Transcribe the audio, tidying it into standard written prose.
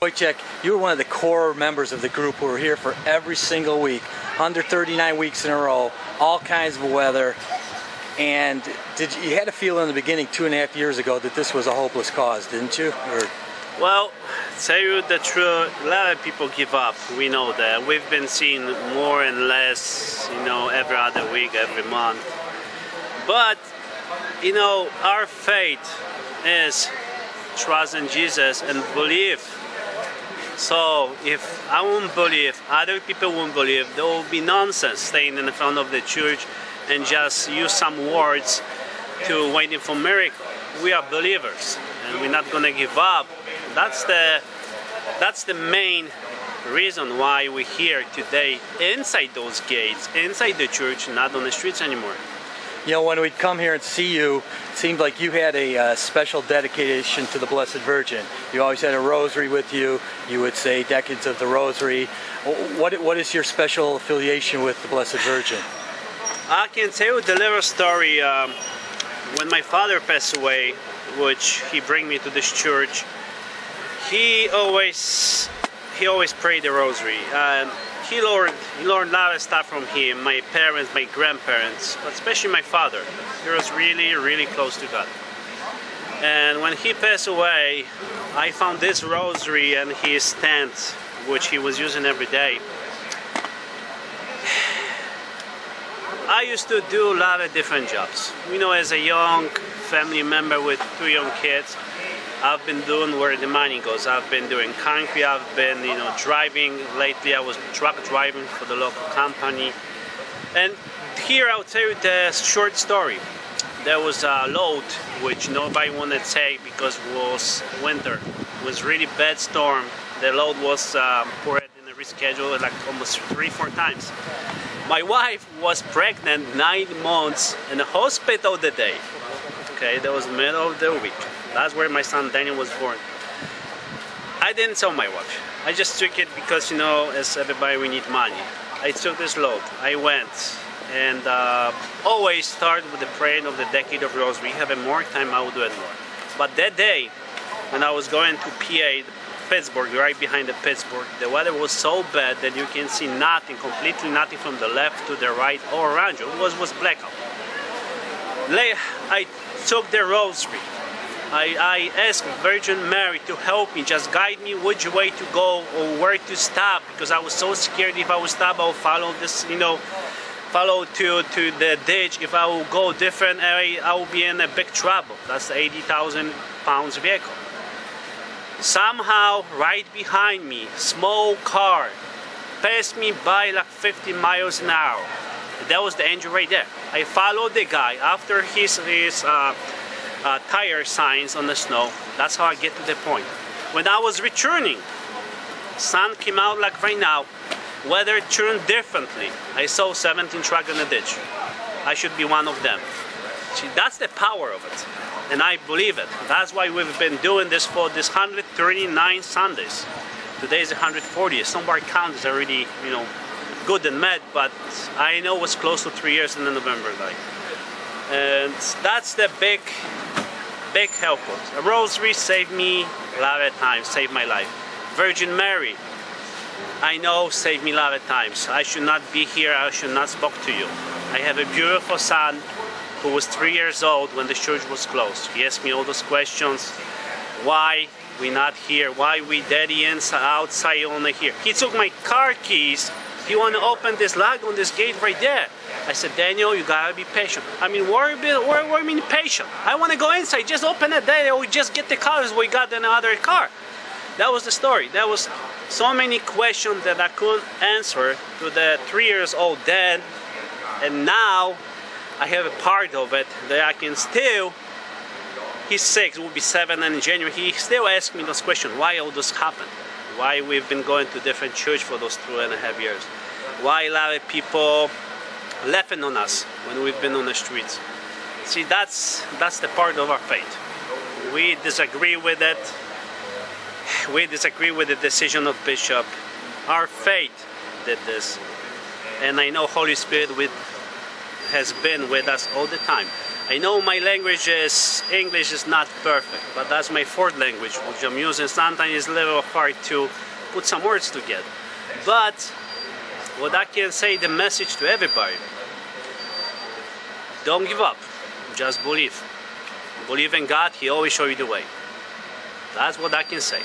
Wojtek, you were one of the core members of the group who were here for every single week, 139 weeks in a row, all kinds of weather. And you had a feel in the beginning 2.5 years ago that this was a hopeless cause, didn't you? Well, to tell you the truth, a lot of people give up. We know that. We've been seeing more and less, every other week, every month. But, our faith is trust in Jesus and believe. So if I won't believe, other people won't believe, there will be nonsense staying in the front of the church and just use some words to waiting for miracle. We are believers and we're not going to give up. That's the main reason why we're here today inside those gates, inside the church, not on the streets anymore. When we'd come here and see you, it seemed like you had a special dedication to the Blessed Virgin. You always had a rosary with you. You would say decades of the rosary. What is your special affiliation with the Blessed Virgin? I can tell you the little story. When my father passed away, which he brought me to this church, he always prayed the rosary. He learned a lot of stuff from him, my parents, my grandparents, but especially my father. He was really, really close to God. And when he passed away, I found this rosary and his stand, which he was using every day. I used to do a lot of different jobs. As a young family member with 2 young kids, I've been doing where the money goes. I've been doing concrete, I've been, driving. Lately I was truck driving for the local company. And here I'll tell you the short story. There was a load which nobody wanted to take because it was winter. It was really bad storm. The load was poured in a reschedule like almost 3-4 times. My wife was pregnant 9 months in the hospital the day. Okay, that was the middle of the week. That's where my son Daniel was born. I didn't tell my wife. I just took it because, as everybody, we need money. I took this load. I went and always start with the praying of the decade of Rosary. If I have more time, I will do it more. But that day, when I was going to PA, Pittsburgh, right behind the Pittsburgh, the weather was so bad that you can see nothing, completely nothing from the left to the right or around you. It was blackout. I took the Rosary. I asked Virgin Mary to help me, just guide me which way to go or where to stop, because I was so scared if I would stop, I would follow this, follow to the ditch. If I will go different area, I will be in a big trouble. That's the 80,000 pounds vehicle. Somehow, right behind me, small car passed me by like 50 miles an hour. That was the angel right there. I followed the guy after his tire signs on the snow. That's how I get to the point. When I was returning, sun came out like right now. Weather turned differently. I saw 17 trucks in the ditch. I should be one of them. See, that's the power of it. And I believe it. That's why we've been doing this for this 139 Sundays. Today is 140. Some of our count is already, good and met, but I know it's close to 3 years in the November night. And that's the big help. A rosary saved me a lot of times, saved my life. Virgin Mary, I know, saved me a lot of times. I should not be here, I should not spoke to you. I have a beautiful son who was 3 years old when the church was closed. He asked me all those questions. Why we not here? Why we daddy outside only here? He took my car keys. He want to open this lock on this gate right there. I said, Daniel, you gotta be patient. I mean, what do you mean patient? I want to go inside. Just open it there. We just get the cars we got in another car. That was the story. There was so many questions that I couldn't answer to the 3 years old dad. And now I have a part of it that I can still. He's 6, will be 7 in January. He still asks me those questions. Why all this happened? Why we've been going to different church for those 2.5 years? Why a lot of people laughing on us when we've been on the streets? See, that's the part of our faith. We disagree with it. We disagree with the decision of Bishop. Our faith did this. And I know Holy Spirit has been with us all the time. I know my language is, English is not perfect, but that's my fourth language, which I'm using. Sometimes it's a little hard to put some words together. But what I can say, the message to everybody, don't give up, just believe. Believe in God, He always shows you the way. That's what I can say.